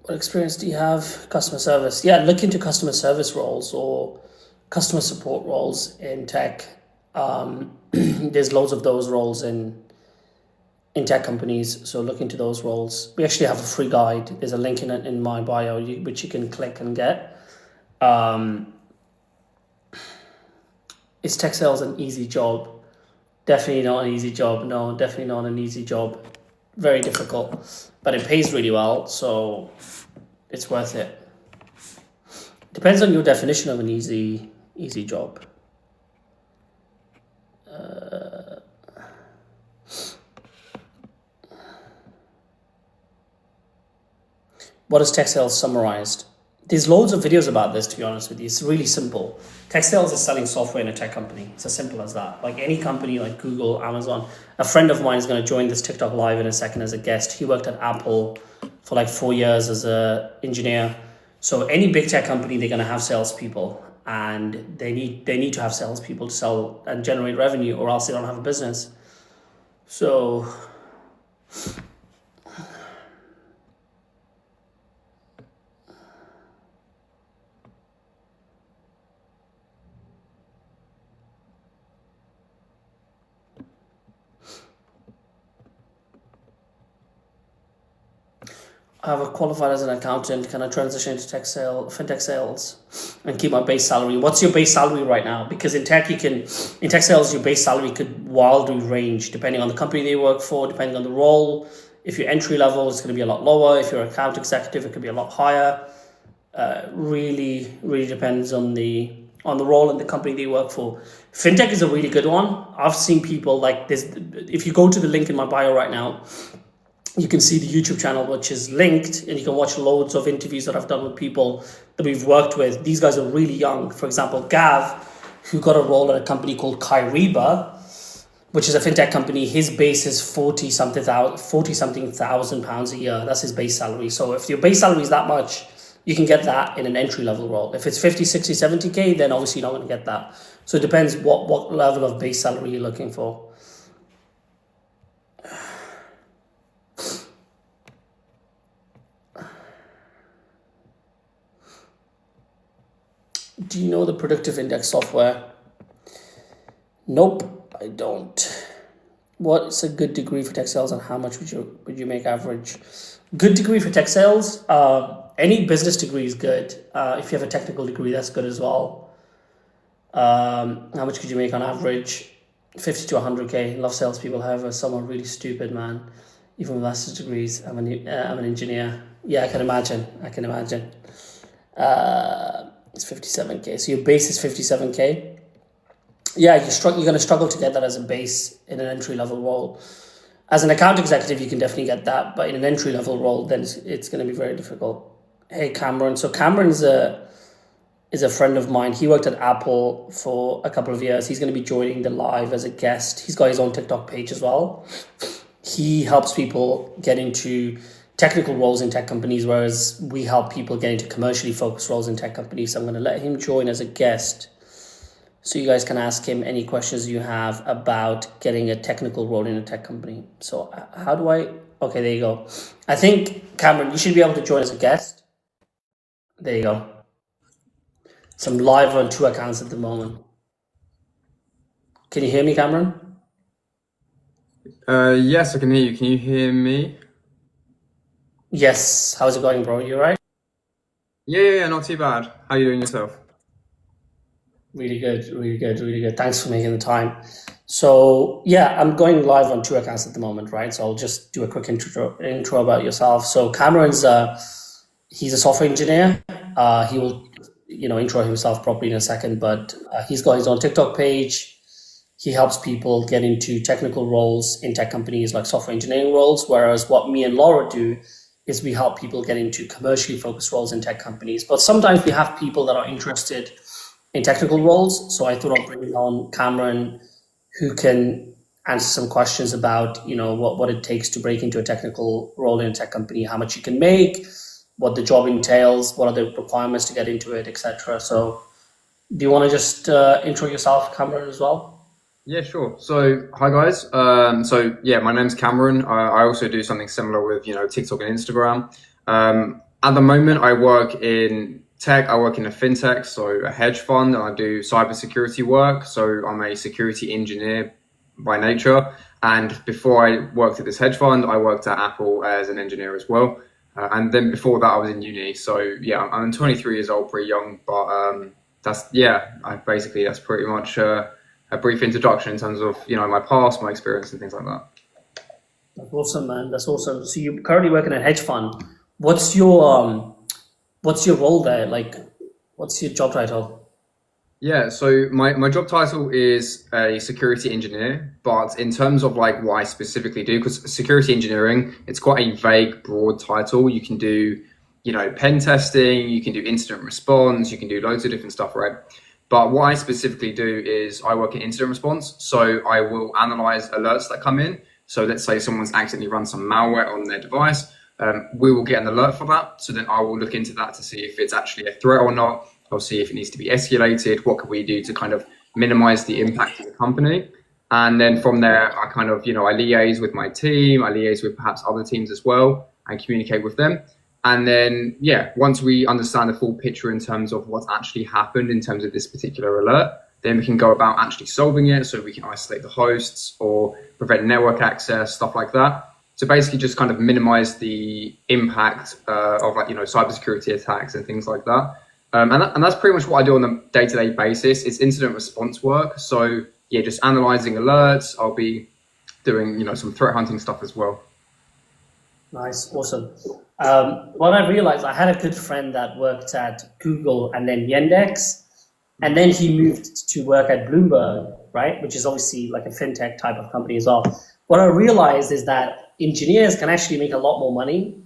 What experience do you have? Customer service. Yeah, look into customer service roles or customer support roles in tech. There's loads of those roles in tech companies, so look into those roles. We actually have a free guide. There's a link in my bio, which you can click and get. Um, is tech sales an easy job? Definitely not an easy job. No, definitely not an easy job. Very difficult, but it pays really well, so it's worth it. Depends on your definition of an easy job. What is tech sales summarized? There's loads of videos about this, to be honest with you. It's really simple. Tech sales is selling software in a tech company. It's as simple as that. Like any company like Google, Amazon. A friend of mine is going to join this TikTok live in a second as a guest. He worked at Apple for like 4 years as an engineer. So any big tech company, they're going to have salespeople, and they need to have salespeople to sell and generate revenue, or else they don't have a business. So I have qualified as an accountant. Can I transition into fintech sales, and keep my base salary? What's your base salary right now? Because in tech sales, your base salary could wildly range depending on the company they work for, depending on the role. If you're entry level, it's going to be a lot lower. If you're an account executive, it could be a lot higher. Really depends on the role and the company they work for. Fintech is a really good one. I've seen people like this. If you go to the link in my bio right now, you can see the YouTube channel, which is linked, and you can watch loads of interviews that I've done with people that we've worked with. These guys are really young. For example, Gav, who got a role at a company called Kyriba, which is a fintech company. His base is 40 something thousand pounds a year. That's his base salary. So if your base salary is that much, you can get that in an entry level role. If it's 50, 60, 70K, then obviously you're not going to get that. So it depends what level of base salary you're looking for. Do you know the predictive index software? Nope, I don't. What's a good degree for tech sales, and how much would you make average? Good degree for tech sales. Any business degree is good. If you have a technical degree, that's good as well. How much could you make on average? 50 to 100K. Love salespeople. However, some are really stupid, man. Even with master's degrees. I'm an engineer. Yeah, I can imagine. It's 57K. So your base is 57K. Yeah, you're going to struggle to get that as a base in an entry level role. As an account executive, you can definitely get that, but in an entry level role, then it's going to be very difficult. Hey, Cameron. So Cameron is a friend of mine. He worked at Apple for a couple of years. He's going to be joining the live as a guest. He's got his own TikTok page as well. He helps people get into technical roles in tech companies, whereas we help people get into commercially focused roles in tech companies. So I'm going to let him join as a guest, so you guys can ask him any questions you have about getting a technical role in a tech company. So how do I... Okay, there you go. I think, Cameron, you should be able to join as a guest. There you go. So I'm live on 2 accounts at the moment. Can you hear me, Cameron? Yes, I can hear you. Can you hear me? Yes. How's it going, bro? You all right? Yeah, not too bad. How are you doing yourself? Really good. Thanks for making the time. So yeah, I'm going live on 2 accounts at the moment, right? So I'll just do a quick intro about yourself. So Cameron's he's a software engineer. He will, intro himself properly in a second, but he's got his own TikTok page. He helps people get into technical roles in tech companies, like software engineering roles. Whereas what me and Laura do is we help people get into commercially focused roles in tech companies. But sometimes we have people that are interested in technical roles. So I thought I'd bring on Cameron, who can answer some questions about, what it takes to break into a technical role in a tech company, how much you can make, what the job entails, what are the requirements to get into it, etc. So do you want to just intro yourself, Cameron, as well? Yeah, sure. So, hi guys. My name's Cameron. I also do something similar with, TikTok and Instagram. At the moment, I work in tech. I work in a fintech, so a hedge fund, and I do cybersecurity work. So I'm a security engineer by nature. And before I worked at this hedge fund, I worked at Apple as an engineer as well. And then before that, I was in uni. So yeah, I'm 23 years old, pretty young, but that's pretty much a brief introduction in terms of my past, my experience, and things like that. That's awesome, man. That's awesome. So you currently work in a hedge fund. What's your role there? Like, what's your job title? Yeah, so my job title is a security engineer, but in terms of like what I specifically do, because security engineering, it's quite a vague, broad title. You can do, pen testing, you can do incident response, you can do loads of different stuff, right? But what I specifically do is I work in incident response. So I will analyze alerts that come in. So let's say someone's accidentally run some malware on their device. We will get an alert for that. So then I will look into that to see if it's actually a threat or not. I'll see if it needs to be escalated. What can we do to kind of minimize the impact of the company? And then from there, I kind of, I liaise with my team. I liaise with perhaps other teams as well and communicate with them. And then, once we understand the full picture in terms of what's actually happened in terms of this particular alert, then we can go about actually solving it. So we can isolate the hosts or prevent network access, stuff like that. So basically just kind of minimize the impact of cybersecurity attacks and things like that. And that's pretty much what I do on a day-to-day basis. It's incident response work. So just analyzing alerts. I'll be doing, some threat hunting stuff as well. Nice, awesome. What I realized, I had a good friend that worked at Google and then Yandex, and then he moved to work at Bloomberg, right? Which is obviously like a fintech type of company as well. What I realized is that engineers can actually make a lot more money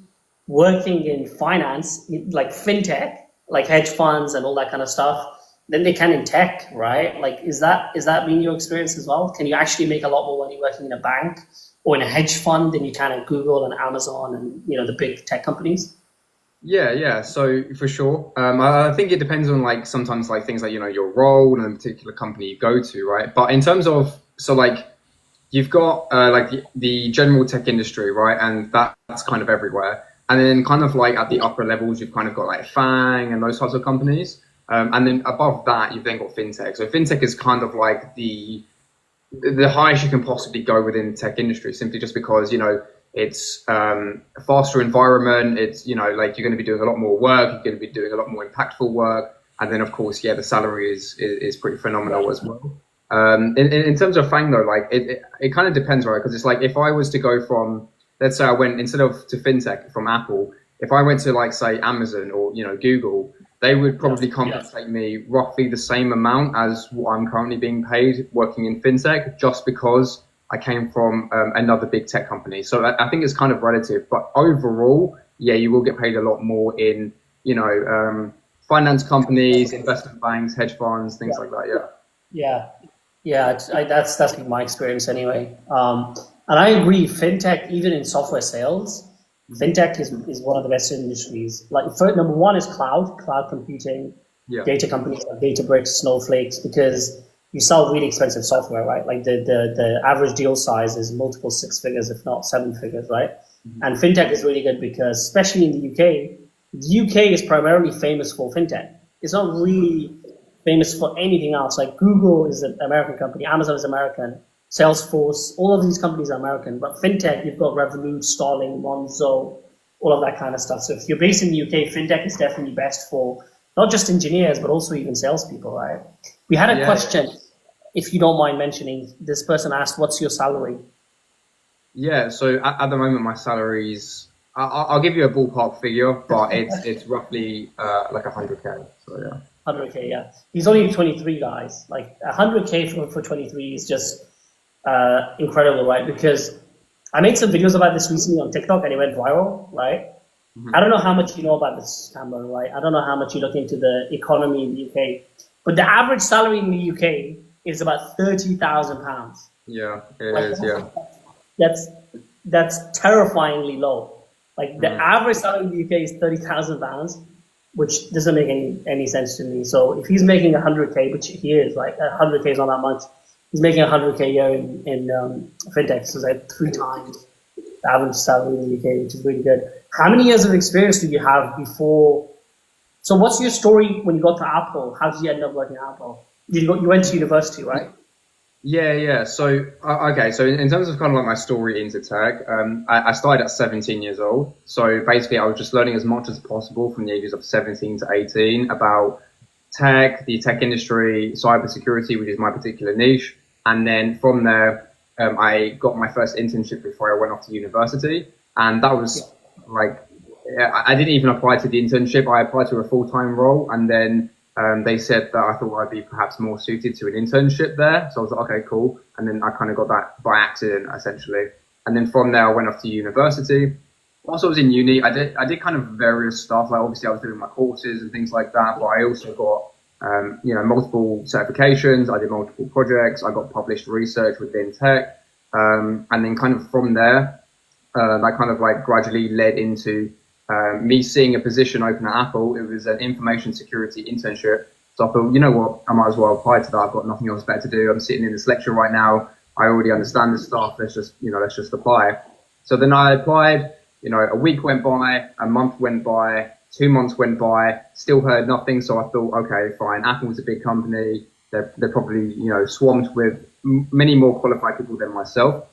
working in finance, like fintech, like hedge funds and all that kind of stuff, than they can in tech, right? Like, is that been your experience as well? Can you actually make a lot more money working in a bank or in a hedge fund than you can at Google and Amazon and the big tech companies? Yeah. So for sure, I think it depends on sometimes things like your role and the particular company you go to, right? But in terms of you've got the general tech industry, right, and that's kind of everywhere. And then kind of at the upper levels, you've kind of got FANG and those types of companies. And then above that, you've then got fintech. So fintech is kind of the highest you can possibly go within the tech industry, simply just because it's a faster environment. It's you're going to be doing a lot more work. You're going to be doing a lot more impactful work. And then of course, the salary is pretty phenomenal as well. In terms of FANG though, it kind of depends, right? Because it's if I was to go from, let's say I went instead of to fintech from Apple, if I went to say Amazon or Google, they would probably compensate me roughly the same amount as what I'm currently being paid working in fintech, just because I came from another big tech company. So I think it's kind of relative, but overall, you will get paid a lot more in finance companies, investment banks, hedge funds, things like that. That's been my experience anyway. And I agree, fintech, even in software sales, fintech is one of the best industries. Number one is cloud computing, data companies like Databricks, Snowflakes, because you sell really expensive software, right? Like the average deal size is multiple six figures, if not seven figures, right? Mm-hmm. And fintech is really good because, especially in the UK is primarily famous for fintech. It's not really famous for anything else. Like Google is an American company, Amazon is American, Salesforce, all of these companies are American, but fintech, you've got Revolut, Starling, Monzo, all of that kind of stuff. So if you're based in the UK, fintech is definitely best for not just engineers, but also even salespeople, right? We had a question, if you don't mind mentioning. This person asked, what's your salary? Yeah, so at the moment, my salary is, I'll give you a ballpark figure, but it's roughly 100K, so yeah. 100K, yeah. He's only 23, guys. 100K for 23 is just incredible, right? Because I made some videos about this recently on TikTok and it went viral, right? Mm-hmm. I don't know how much you know about this, Cameron, right? I don't know how much you look into the economy in the UK, but the average salary in the UK is about £30,000. Yeah, it is, yeah. That's terrifyingly low. The average salary in the UK is £30,000, which doesn't make any sense to me. So if he's making 100K, which he is, 100K is not that much. He's making 100K a year in fintech, so it's 3 times the average salary in the UK, which is really good. How many years of experience do you have before? So what's your story when you got to Apple? How did you end up working at Apple? You went to university, right? Yeah. So, okay. So in terms of kind of like my story into tech, I started at 17 years old. So basically I was just learning as much as possible from the ages of 17 to 18 about tech, the tech industry, cybersecurity, which is my particular niche. And then from there, I got my first internship before I went off to university. And that was like, I didn't even apply to the internship. I applied to a full-time role, and then they said that I thought I'd be perhaps more suited to an internship there. So I was like, okay, cool. And then I kind of got that by accident, essentially. And then from there, I went off to university. Whilst I was in uni, I did kind of various stuff. Like obviously I was doing my courses and things like that, but I also got, multiple certifications. I did multiple projects. I got published research within tech. And then kind of from there, that kind of like gradually led into me seeing a position open at Apple. It was an information security internship. So I thought, you know what, I might as well apply to that. I've got nothing else better to do. I'm sitting in this lecture right now. I already understand this stuff. Let's just apply. So then I applied, a week went by, a month went by, 2 months went by, still heard nothing. So I thought, okay, fine. Apple's a big company. They're probably, swamped with many more qualified people than myself.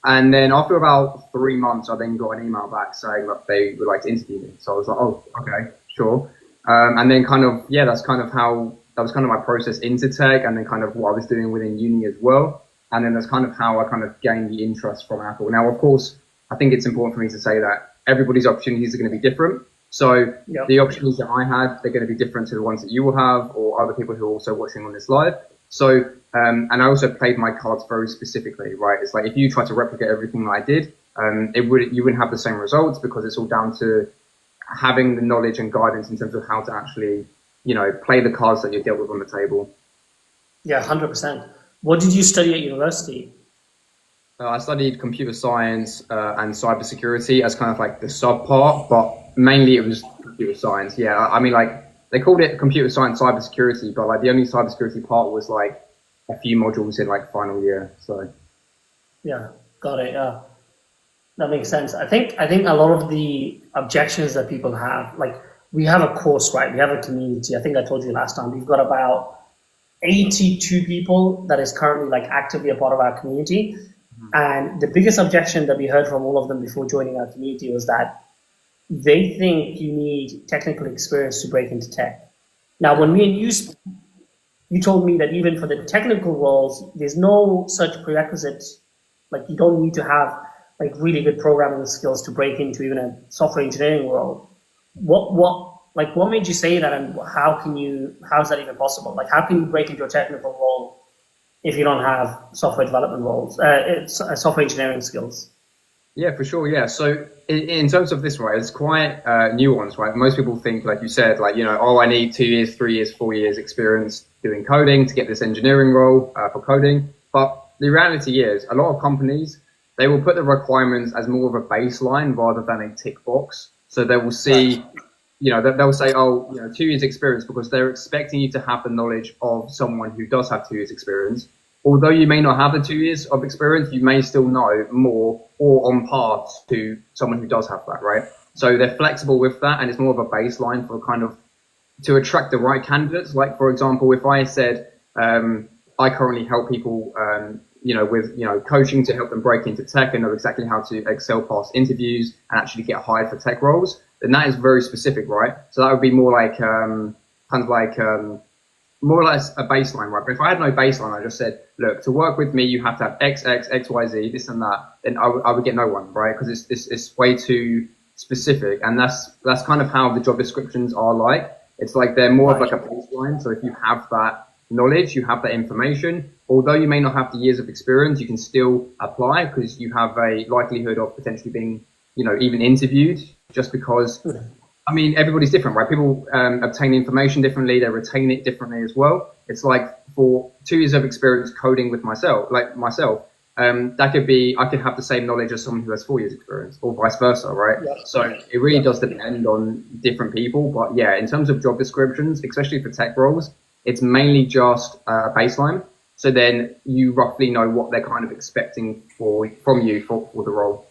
And then after about 3 months, I then got an email back saying that they would like to interview me. So I was like, oh, okay, sure. And then that was kind of my process into tech, and then kind of what I was doing within uni as well. And then that's kind of how I kind of gained the interest from Apple. Now, of course, I think it's important for me to say that everybody's opportunities are going to be different. So the opportunities that I had, they're going to be different to the ones that you will have, or other people who are also watching on this live. So, and I also played my cards very specifically, right? It's like if you try to replicate everything that I did, you wouldn't have the same results, because it's all down to having the knowledge and guidance in terms of how to actually, play the cards that you're dealt with on the table. Yeah, 100%. What did you study at university? I studied computer science and cybersecurity as kind of like the sub part, but mainly it was computer science. Yeah, I mean, like they called it computer science cybersecurity, but like the only cybersecurity part was like a few modules in like final year. So yeah, got it. Yeah, that makes sense. I think a lot of the objections that people have, like we have a course, right? We have a community. I think I told you last time, we've got about 82 people that is currently like actively a part of our community. Mm-hmm. And the biggest objection that we heard from all of them before joining our community was that they think you need technical experience to break into tech. Now, when me and you spoke, you told me that even for the technical roles, there's no such prerequisites. Like you don't need to have like really good programming skills to break into even a software engineering role. What made you say that, and how is that even possible? Like how can you break into a technical role if you don't have software development roles, software engineering skills? Yeah, for sure. Yeah. So in terms of this, right, it's quite nuanced, right? Most people think, like you said, like, oh, I need 2 years, 3 years, 4 years experience doing coding to get this engineering role for coding. But the reality is a lot of companies, they will put the requirements as more of a baseline rather than a tick box. So they will see, they'll say, 2 years experience, because they're expecting you to have the knowledge of someone who does have 2 years experience. Although you may not have the 2 years of experience, you may still know more or on par to someone who does have that, right? So they're flexible with that, and it's more of a baseline for kind of to attract the right candidates. Like, for example, if I said, I currently help people, with, coaching to help them break into tech and know exactly how to excel past interviews and actually get hired for tech roles, then that is very specific, right? So that would be more like, more or less a baseline, right? But if I had no baseline, I just said, look, to work with me, you have to have X, Y, Z, this and that, then I would get no one, right? Because it's way too specific. And that's kind of how the job descriptions are like. It's like they're more of like a baseline. So if you have that knowledge, you have that information, although you may not have the years of experience, you can still apply because you have a likelihood of potentially being, even interviewed, just because I mean, everybody's different, right? People obtain information differently, they retain it differently as well. It's like for 2 years of experience coding with myself, that could be, I could have the same knowledge as someone who has 4 years experience, or vice versa, right? Yeah. So it really does depend on different people. But yeah, in terms of job descriptions, especially for tech roles, it's mainly just a baseline. So then you roughly know what they're kind of expecting from you for the role.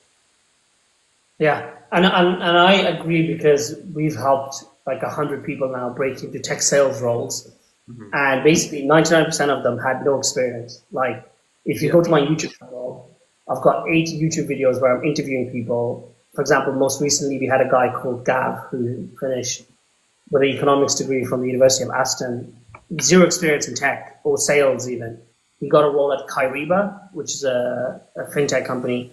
Yeah, and I agree because we've helped like 100 people now break into tech sales roles, Hmm. and basically 99% of them had no experience. Like, if you Yeah. go to my YouTube channel, I've got 8 YouTube videos where I'm interviewing people. For example, most recently we had a guy called Gav who finished with an economics degree from the University of Aston, zero experience in tech or sales even. He got a role at Kyriba, which is a fintech company,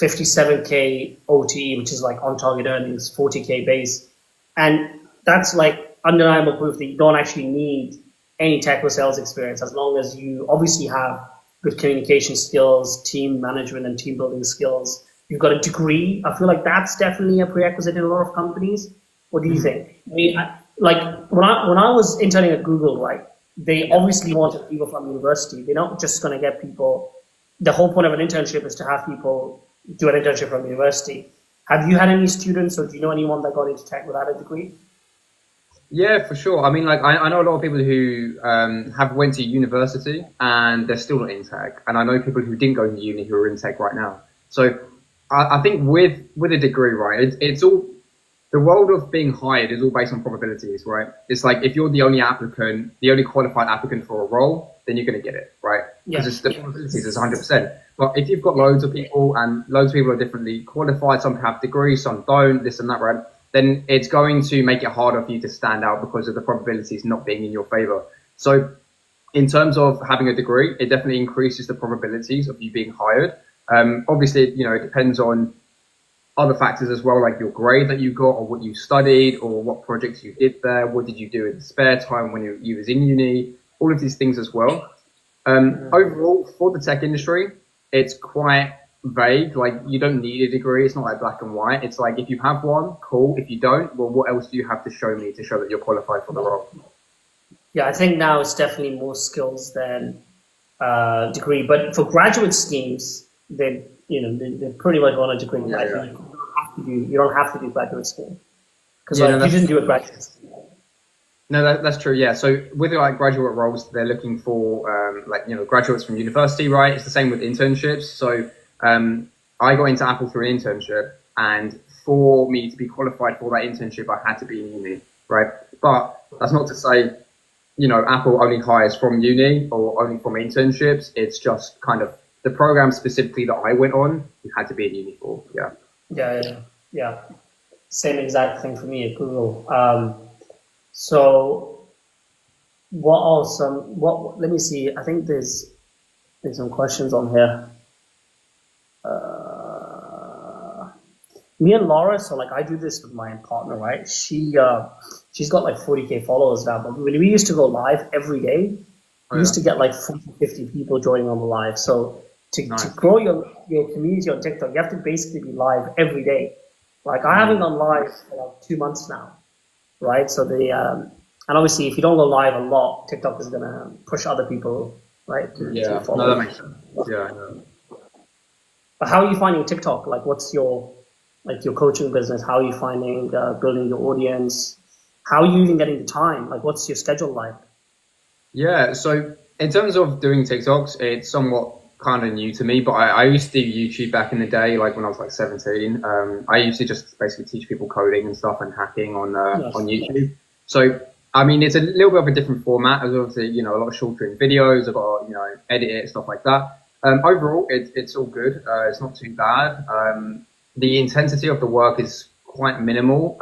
57K OTE, which is like on target earnings, 40K base. And that's like undeniable proof that you don't actually need any tech or sales experience as long as you obviously have good communication skills, team management and team building skills. You've got a degree. I feel like that's definitely a prerequisite in a lot of companies. What do you Hmm. think? I mean, like when I was interning at Google, right? They Yeah. obviously wanted people from university. They're not just going to get people. The whole point of an internship is to have people do an internship from university. Have you had any students, or do you know anyone that got into tech without a degree? Yeah, for sure. I mean, like I know a lot of people who have went to university and they're still not in tech, and I know people who didn't go to uni who are in tech right now. So I think with a degree, right, it's all the world of being hired is all based on probabilities, right? It's like if you're the only applicant, the only qualified applicant for a role, then you're going to get it, right? Because Yeah, it's the probabilities is 100%. But if you've got loads of people and loads of people are differently qualified, some have degrees, some don't, this and that, right? Then it's going to make it harder for you to stand out because of the probabilities not being in your favor. So in terms of having a degree, it definitely increases the probabilities of you being hired. Obviously, it depends on other factors as well, like your grade that you got, or what you studied, or what projects you did there. What did you do in spare time when you was in uni? All of these things as well. Overall, for the tech industry, it's quite vague. Like you don't need a degree. It's not like black and white. It's like if you have one, cool. If you don't, well, what else do you have to show me to show that you're qualified for the role? yeah. I think now it's definitely more skills than degree. But for graduate schemes, they pretty much want a degree. Yeah, Like yeah. you don't have to do graduate school because Yeah, no, like you that's didn't do a graduate school. no, that's true. Yeah. So with like graduate roles, they're looking for like graduates from university, right? It's the same with internships. So I got into Apple through an internship, and for me to be qualified for that internship, I had to be in uni, right? But that's not to say Apple only hires from uni or only from internships. It's just kind of the program specifically that I went on, you had to be in uni for. Yeah. Yeah, yeah, yeah. Same exact thing for me at Google. So what are some what? Let me see. I think there's some questions on here. Me and Laura, so like I do this with my partner, right? She's got like 40K followers now, but when we used to go live every day, Oh we used yeah. to get like 40, 50 people joining on the live. So to Nice. grow your community on TikTok, you have to basically be live every day. Like I haven't Mm. gone live for like 2 months now, right? So and obviously if you don't go live a lot, TikTok is gonna push other people, right, to Yeah. No, follow that you. makes sense. Yeah. Yeah. But how are you finding TikTok? Like, what's your coaching business? How are you finding building your audience? How are you even getting the time? Like, what's your schedule like? Yeah, so in terms of doing TikToks, it's somewhat kind of new to me, but I used to do YouTube back in the day, like when I was like 17. I used to just basically teach people coding and stuff and hacking Yes. on YouTube. So, I mean, it's a little bit of a different format, as obviously, a lot shorter in videos. I've got to, edit it, stuff like that. Overall, it's all good. It's not too bad. The intensity of the work is quite minimal,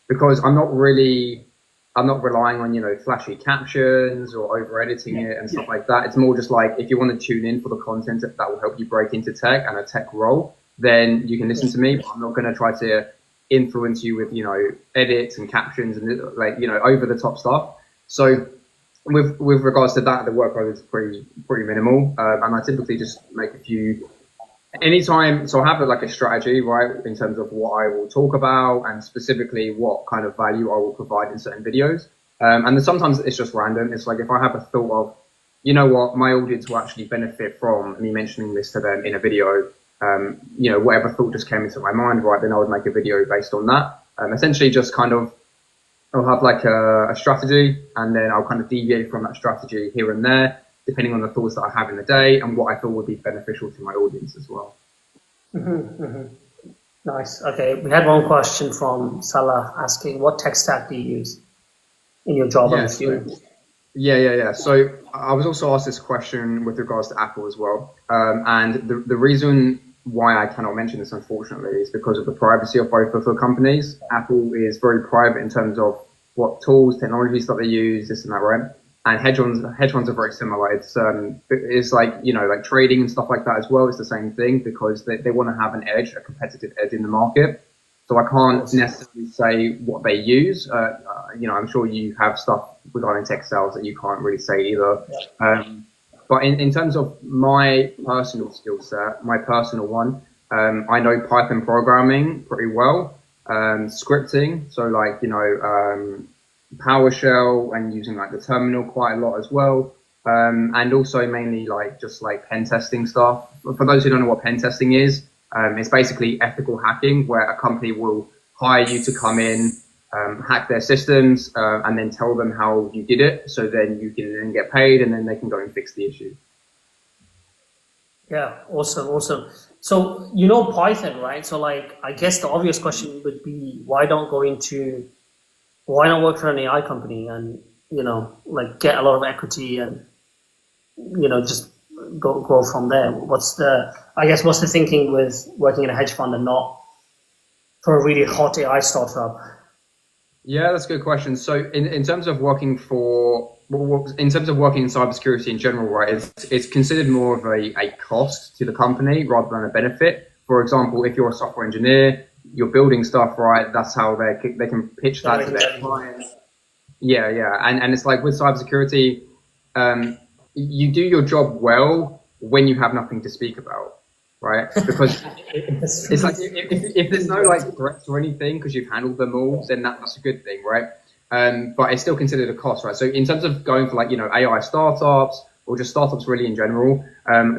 because I'm not relying on, flashy captions or over editing it and stuff like that. It's more just like if you want to tune in for the content that will help you break into tech and a tech role, then you can listen to me. But I'm not going to try to influence you with, edits and captions and like, over the top stuff. So with regards to that, the workload is pretty minimal. And I typically just make a few anytime. So I have like a strategy, right, in terms of what I will talk about and specifically what kind of value I will provide in certain videos. And then sometimes it's just random. It's like if I have a thought of, what, my audience will actually benefit from me mentioning this to them in a video. Whatever thought just came into my mind, right, then I would make a video based on that. Essentially just kind of, I'll have like a strategy and then I'll kind of deviate from that strategy here and there, depending on the thoughts that I have in the day and what I thought would be beneficial to my audience as well. Mm-hmm, mm-hmm. Nice. Okay, we had one question from Salah asking, what tech stack do you use in your job? I'm Yeah. So assuming. yeah. So I was also asked this question with regards to Apple as well. And the reason why I cannot mention this, unfortunately, is because of the privacy of both of the companies. Apple is very private in terms of what tools, technologies that they use, this and that, right? And hedge funds are very similar. It's like, like trading and stuff like that as well. It's the same thing because they want to have an edge, a competitive edge in the market. So I can't necessarily say what they use. I'm sure you have stuff regarding textiles that you can't really say either. But in terms of my personal skill set, my personal one, I know Python programming pretty well, scripting. So like, PowerShell and using like the terminal quite a lot as well. And also mainly like just like pen testing stuff. For those who don't know what pen testing is, it's basically ethical hacking where a company will hire you to come in, hack their systems, and then tell them how you did it. So then you can then get paid and then they can go and fix the issue. Yeah, awesome. So Python, right? So like, I guess the obvious question would be, why not work for an AI company and like get a lot of equity and just go from there? What's the thinking with working in a hedge fund and not for a really hot AI startup? Yeah, that's a good question. So in terms of working in terms of working in cybersecurity in general, right, it's considered more of a cost to the company rather than a benefit. For example, if you're a software engineer, you're building stuff, right? That's how they can pitch that to their clients. Yeah. And it's like with cybersecurity, you do your job well when you have nothing to speak about, right? Because it's like if there's no like threats or anything because you've handled them all, then that's a good thing, right? But it's still considered a cost, right? So in terms of going for like AI startups or just startups really in general,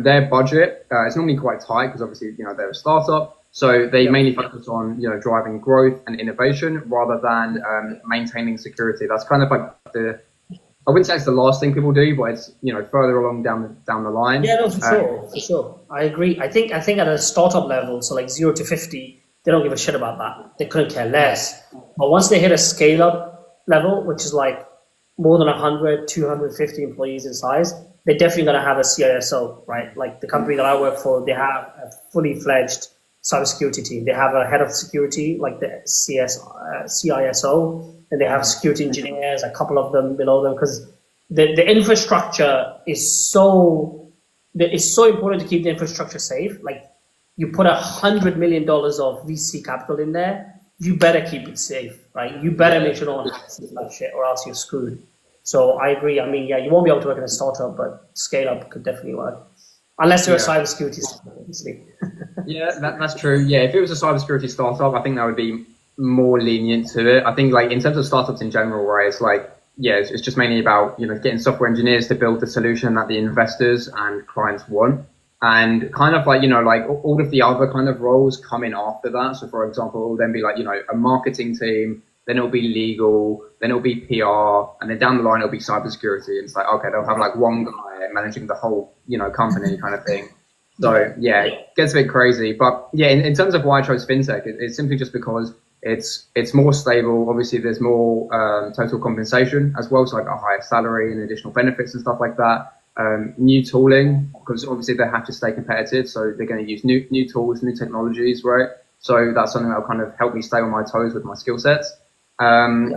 their budget is normally quite tight because obviously they're a startup. So they mainly focus on driving growth and innovation rather than maintaining security. That's kind of like I wouldn't say it's the last thing people do, but it's further along down the line. Yeah, no, for sure. I agree. I think at a startup level, so like 0 to 50, they don't give a shit about that. They couldn't care less. But once they hit a scale up level, which is like more than 100, 250 employees in size, they're definitely going to have a CISO, right? Like the company that I work for, they have a fully fledged cybersecurity team. They have a head of security, like the CISO, and they have security engineers, a couple of them below them, because the infrastructure is it's so important to keep the infrastructure safe. Like you put $100 million of VC capital in there, you better keep it safe, right? You better make sure no one hacks that shit, or else you're screwed. So I agree. I mean, yeah, you won't be able to work in a startup, but scale up could definitely work. Unless you're a cybersecurity startup, obviously. Yeah, that's true. Yeah, if it was a cybersecurity startup, I think that would be more lenient to it. I think like in terms of startups in general, right, it's like, yeah, it's just mainly about, getting software engineers to build the solution that the investors and clients want. And kind of like, like all of the other kind of roles come in after that. So for example, it'll then be like, a marketing team, then it'll be legal, then it'll be PR, and then down the line, it'll be cybersecurity. And it's like, okay, they'll have like one guy managing the whole, company kind of thing. So yeah, it gets a bit crazy. But yeah, in terms of why I chose fintech, it's simply just because it's more stable. Obviously, there's more total compensation as well, so like a higher salary and additional benefits and stuff like that. New tooling, because obviously they have to stay competitive, so they're going to use new tools, new technologies, right? So that's something that'll kind of help me stay on my toes with my skill sets. And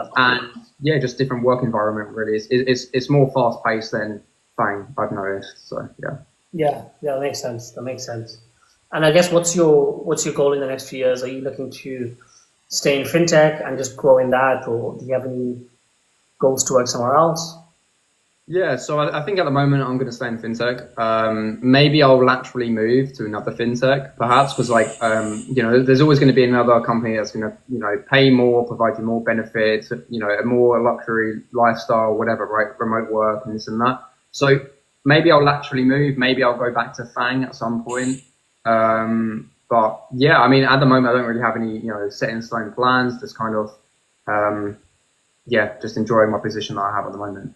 yeah, just different work environment really. It's more fast paced than Fang, I've noticed. So yeah. Yeah, that makes sense. And I guess what's your goal in the next few years? Are you looking to stay in fintech and just grow in that, or do you have any goals to work somewhere else? Yeah, so I think at the moment I'm going to stay in fintech. Maybe I'll laterally move to another fintech, perhaps, because like there's always going to be another company that's going to pay more, provide you more benefits, a more luxury lifestyle, whatever, right? Remote work and this and that. So maybe I'll laterally move. Maybe I'll go back to Fang at some point. But yeah, I mean, at the moment I don't really have any set in stone plans. Just kind of just enjoying my position that I have at the moment.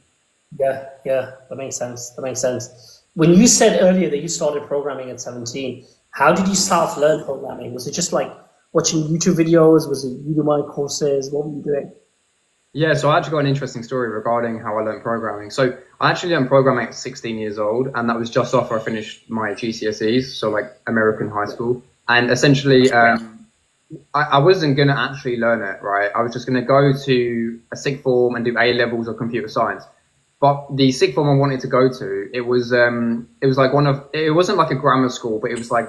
Yeah, that makes sense. When you said earlier that you started programming at 17, how did you start to learn programming? Was watching YouTube videos? Was it Udemy courses? What were you doing? Yeah, so I actually got an interesting story regarding how I learned programming. So I actually learned programming at 16 years old, and that was just after I finished my GCSEs, so like American high school. And essentially, I wasn't going to actually learn it, right? I was just going to go to a sixth form and do A levels of computer science. But the sixth form I wanted to go to, it was like it wasn't like a grammar school, but it was like,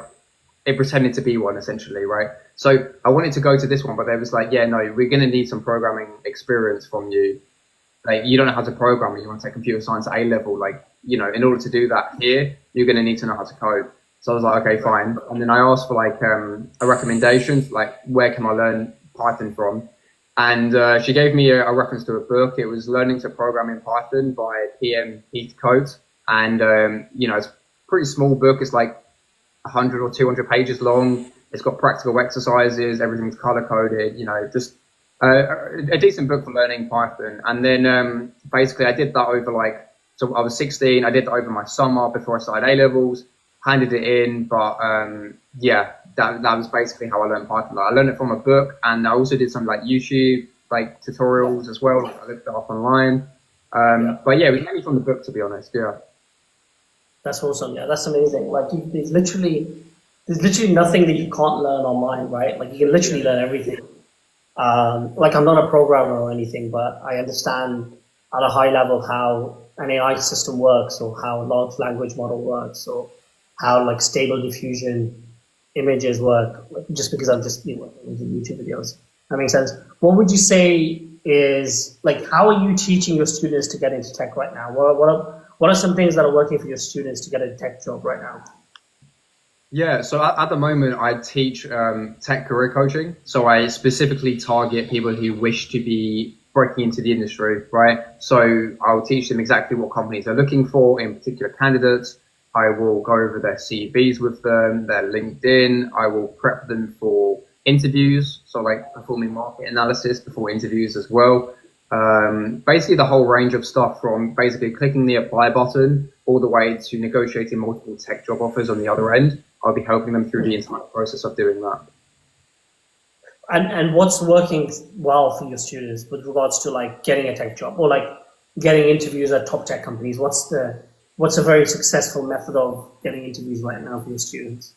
it pretended to be one essentially, right? So I wanted to go to this one, but they was like, yeah, no, we're going to need some programming experience from you. Like, you don't know how to program, and you want to take computer science at A level. Like, you know, in order to do that here, you're going to need to know how to code. So I was like, okay, fine. And then I asked for like a recommendation, like where can I learn Python from? And she gave me a reference to a book. It was Learning to Program in Python by PM Pete Coates. And, you know, it's a pretty small book. It's like 100 or 200 pages long. It's got practical exercises. Everything's color coded, you know, just a decent book for learning Python. And then basically I did that over like, so I was 16. I did that over my summer before I started A levels, handed it in. But yeah, that was basically how I learned Python. Like, I learned it from a book, and I also did some like YouTube like tutorials as well. I looked it up online. But yeah, it was mainly from the book, to be honest. Yeah. That's awesome. Yeah, that's amazing. Like, there's literally nothing that you can't learn online, right? Like, you can literally learn everything. Like, I'm not a programmer or anything, but I understand at a high level how an AI system works, or how a large language model works, or how like stable diffusion images work, just because I'm just, you know, watching YouTube videos. That makes sense. What would you say is, like, how are you teaching your students to get into tech right now? What are some things that are working for your students to get a tech job right now? Yeah, so at the moment I teach tech career coaching. So I specifically target people who wish to be breaking into the industry, right? So I'll teach them exactly what companies are looking for in particular candidates. I will go over their CVs with them, their LinkedIn. I will prep them for interviews, so like performing market analysis before interviews as well. Basically the whole range of stuff, from basically clicking the apply button all the way to negotiating multiple tech job offers on the other end. I'll be helping them through the entire process of doing that. And what's working well for your students with regards to like getting a tech job, or like getting interviews at top tech companies? What's a very successful method of getting interviews right now for your students?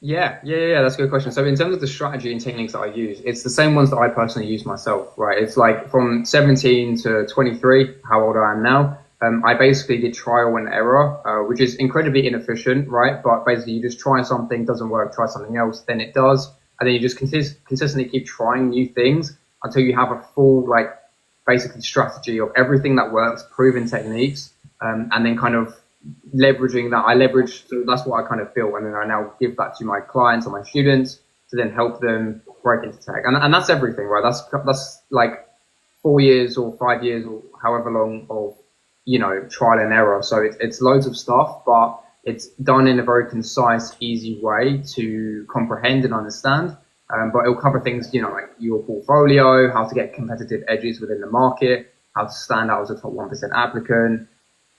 Yeah, that's a good question. So in terms of the strategy and techniques that I use, it's the same ones that I personally use myself, right? It's like from 17 to 23, how old I am now. I basically did trial and error, which is incredibly inefficient, right? But basically you just try something, doesn't work, try something else, then it does. And then you just consistently keep trying new things until you have a full, like, basically strategy of everything that works, proven techniques, and then kind of leveraging that. So that's what I kind of built, and then I now give that to my clients or my students to then help them break into tech. And that's everything, right? That's like 4 years or 5 years or however long of, you know, trial and error. So it's loads of stuff, but it's done in a very concise, easy way to comprehend and understand. But it'll cover things, you know, like your portfolio, how to get competitive edges within the market, how to stand out as a top 1% applicant,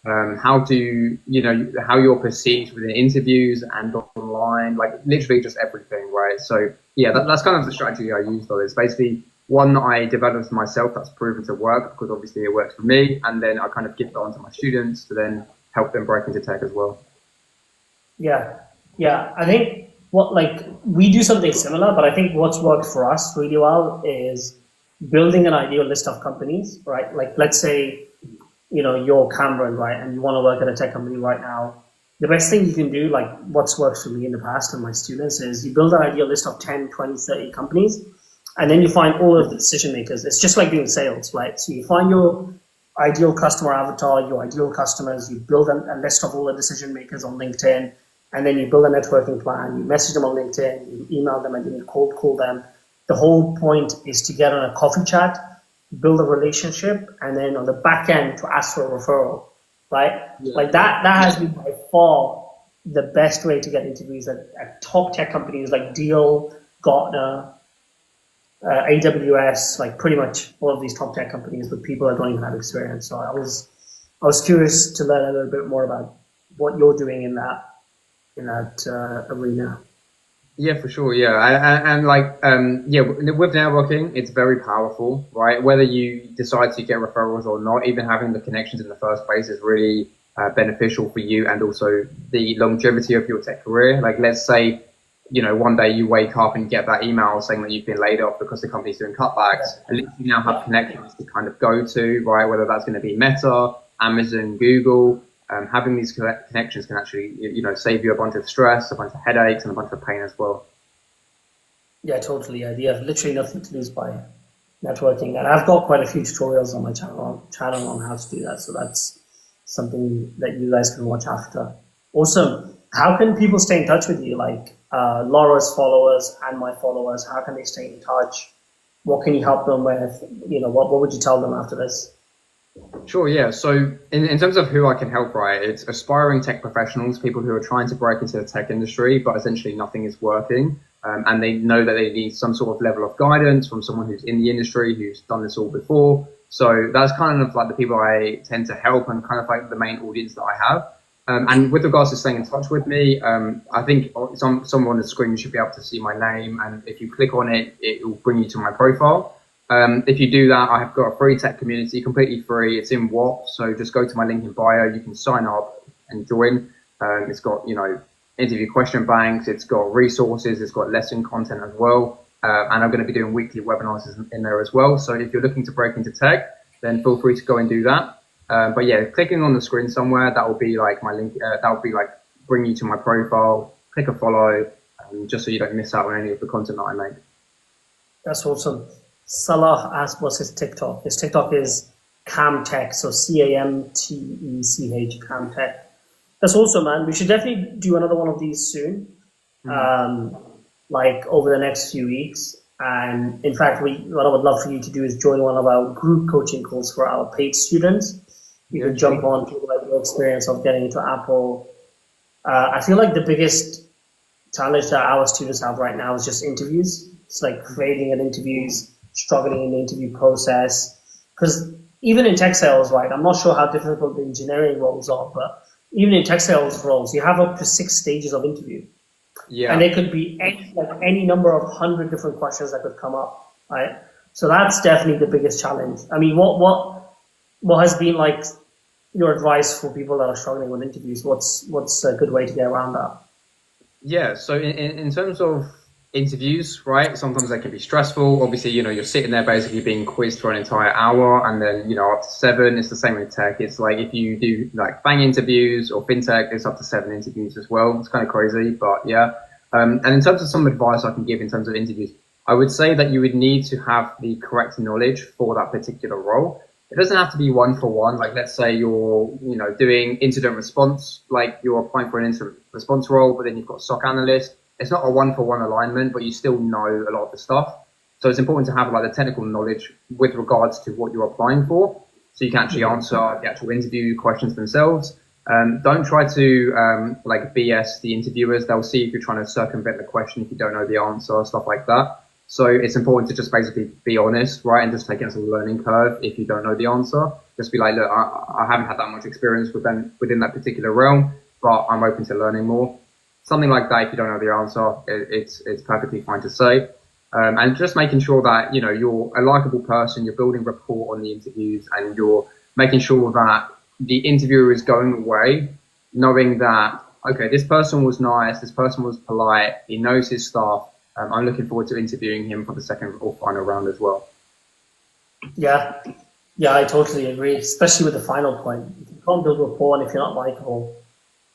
how to, you know, how you're perceived within interviews and online, like literally just everything, right? So yeah, that's kind of the strategy I use, though. It's basically one that I developed myself that's proven to work, because obviously it works for me, and then I kind of give it on to my students to then help them break into tech as well. Yeah. I think we do something similar, but I think what's worked for us really well is building an ideal list of companies, right? Like, let's say, you know, you're Cameron, right, and you want to work at a tech company right now. The best thing you can do, like what's worked for me in the past and my students, is you build an ideal list of 10, 20, 30 companies, and then you find all of the decision makers. It's just like doing sales, right? So you find your ideal customer avatar, your ideal customers, you build a list of all the decision makers on LinkedIn, and then you build a networking plan, you message them on LinkedIn, you email them, and then you cold call them. The whole point is to get on a coffee chat, build a relationship, and then on the back end to ask for a referral, right? Yeah. Like that has been by far the best way to get interviews at top tech companies like Deal, Gartner, AWS, like pretty much all of these top tech companies with people that don't even have experience. So I was curious to learn a little bit more about what you're doing in that arena. Yeah, for sure. Yeah, and like, yeah, with networking, it's very powerful, right? Whether you decide to get referrals or not, even having the connections in the first place is really beneficial for you and also the longevity of your tech career. Like, let's say, one day you wake up and get that email saying that you've been laid off because the company's doing cutbacks. At least you now have Yeah. connections to kind of go to, right? Whether that's going to be Meta, Amazon, Google. Having these connections can actually, save you a bunch of stress, a bunch of headaches, and a bunch of pain as well. Yeah, totally. Yeah, you have literally nothing to lose by networking, and I've got quite a few tutorials on my channel on how to do that. So that's something that you guys can watch after. Awesome. How can people stay in touch with you? Like Laura's followers and my followers, how can they stay in touch? What can you help them with? What would you tell them after this? Sure, yeah. So in terms of who I can help, right, it's aspiring tech professionals, people who are trying to break into the tech industry, but essentially nothing is working. And they know that they need some sort of level of guidance from someone who's in the industry, who's done this all before. So that's kind of like the people I tend to help and kind of like the main audience that I have. And with regards to staying in touch with me, I think somewhere on the screen you should be able to see my name. And if you click on it, it will bring you to my profile. If you do that, I have got a free tech community, completely free. It's in WAP, so just go to my link in bio. You can sign up and join. It's got, interview question banks. It's got resources. It's got lesson content as well. And I'm going to be doing weekly webinars in there as well. So if you're looking to break into tech, then feel free to go and do that. But yeah, clicking on the screen somewhere, that will be like my link. That will be like bring you to my profile. Click a follow, just so you don't miss out on any of the content that I make. That's awesome. Salah asked what's his TikTok. His TikTok is Camtech, so CAMTECH, Camtech. That's awesome, man. We should definitely do another one of these soon, like over the next few weeks. And in fact, what I would love for you to do is join one of our group coaching calls for our paid students. You can jump on, talk about your experience of getting into Apple. I feel like the biggest challenge that our students have right now is just interviews. It's like failing at interviews, struggling in the interview process. Because even in tech sales, right, I'm not sure how difficult the engineering roles are, but even in tech sales roles, you have up to 6 stages of interview. Yeah. And there could be any number of 100 different questions that could come up, right? So that's definitely the biggest challenge. I mean, what has been like your advice for people that are struggling with interviews? What's a good way to get around that? Yeah, so in terms of interviews, right, sometimes they can be stressful. Obviously, you're sitting there basically being quizzed for an entire hour, and then, up to 7. It's the same with tech. It's like if you do like Bang interviews or FinTech, it's up to 7 interviews as well. It's kind of crazy, but yeah. And in terms of some advice I can give in terms of interviews, I would say that you would need to have the correct knowledge for that particular role. It doesn't have to be one for one. Like, let's say you're, doing incident response, like you're applying for an incident response role, but then you've got SOC analyst. It's not a one for one alignment, but you still know a lot of the stuff. So it's important to have like the technical knowledge with regards to what you're applying for, so you can actually answer the actual interview questions themselves. Don't try to like BS the interviewers. They'll see if you're trying to circumvent the question if you don't know the answer, stuff like that. So it's important to just basically be honest, right? And just take it as a learning curve. If you don't know the answer, just be like, look, I haven't had that much experience within that particular realm, but I'm open to learning more. Something like that. If you don't know the answer, it's perfectly fine to say. And just making sure that, you're a likable person, you're building rapport on the interviews, and you're making sure that the interviewer is going away knowing that, okay, this person was nice, this person was polite, he knows his stuff. I'm looking forward to interviewing him for the second or final round as well. Yeah, yeah, I totally agree, especially with the final point. If you can't build rapport and if you're not likable,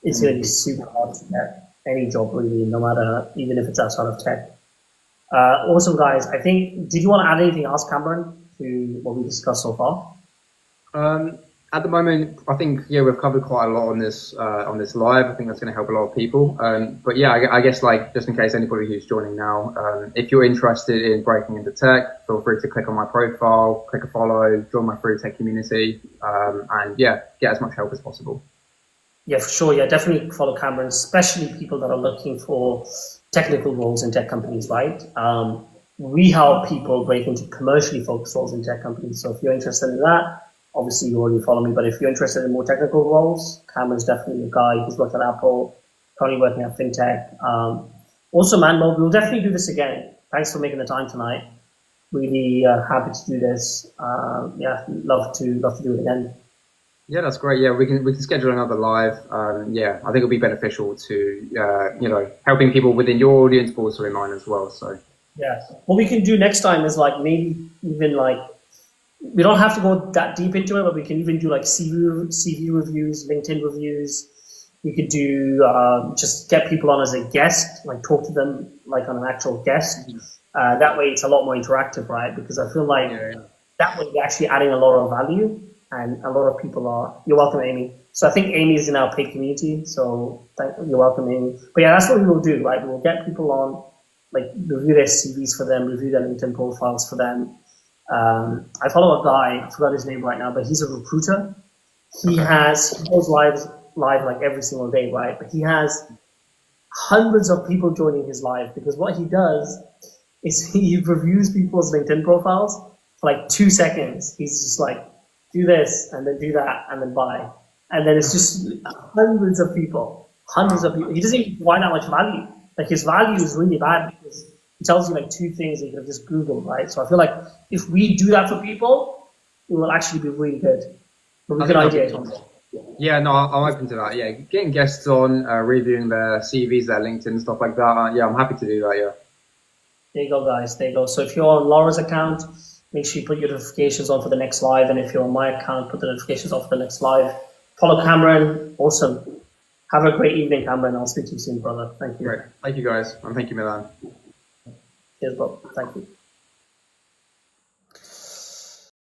it's going to be super hard to get any job really, no matter, even if it's outside of tech. Awesome, guys. I think, did you want to add anything else, Cameron, to what we discussed so far? At the moment, I think, yeah, we've covered quite a lot on this live. I think that's going to help a lot of people. But yeah, I guess like just in case anybody who's joining now, if you're interested in breaking into tech, feel free to click on my profile, click a follow, join my free tech community, and yeah, get as much help as possible. Yeah, for sure. Yeah, definitely follow Cameron, especially people that are looking for technical roles in tech companies, right? We help people break into commercially focused roles in tech companies. So if you're interested in that, obviously you already follow me, but if you're interested in more technical roles, Cameron's definitely the guy. He's worked at Apple, currently working at FinTech. Awesome, man. Well, we'll definitely do this again. Thanks for making the time tonight. Really happy to do this. Yeah, love to do it again. Yeah, that's great. Yeah, we can schedule another live. Yeah, I think it'll be beneficial to helping people within your audience, but also in mine as well. So Yeah. What we can do next time is like maybe even like we don't have to go that deep into it, but we can even do like CV reviews, LinkedIn reviews. We could do just get people on as a guest, like talk to them like on an actual guest. That way, it's a lot more interactive, right? Because I feel like that way we're actually adding a lot of value, and a lot of people are. You're welcome, Amy. So I think Amy is in our paid community. So you're welcome, Amy. But yeah, that's what we will do, right? We'll get people on, like review their CVs for them, review their LinkedIn profiles for them. I follow a guy, I forgot his name right now, but he's a recruiter. He goes live like every single day, right? But he has hundreds of people joining his live because what he does is he reviews people's LinkedIn profiles for like 2 seconds. He's just like, do this and then do that and then buy. And then it's just hundreds of people. He doesn't even provide that much value. Like his value is really bad because it tells you like two things that you could have just Googled, right? So I feel like if we do that for people, it will actually be really good. But good idea, Tom. yeah, no, I'm open to that. Yeah, getting guests on, reviewing their CVs, their LinkedIn, stuff like that. Yeah, I'm happy to do that. Yeah. There you go, guys. There you go. So if you're on Laura's account, make sure you put your notifications on for the next live. And if you're on my account, put the notifications on for the next live. Follow Cameron. Awesome. Have a great evening, Cameron. I'll speak to you soon, brother. Thank you. Great. Thank you, guys. And thank you, Milan. Cheers, bro. Thank you.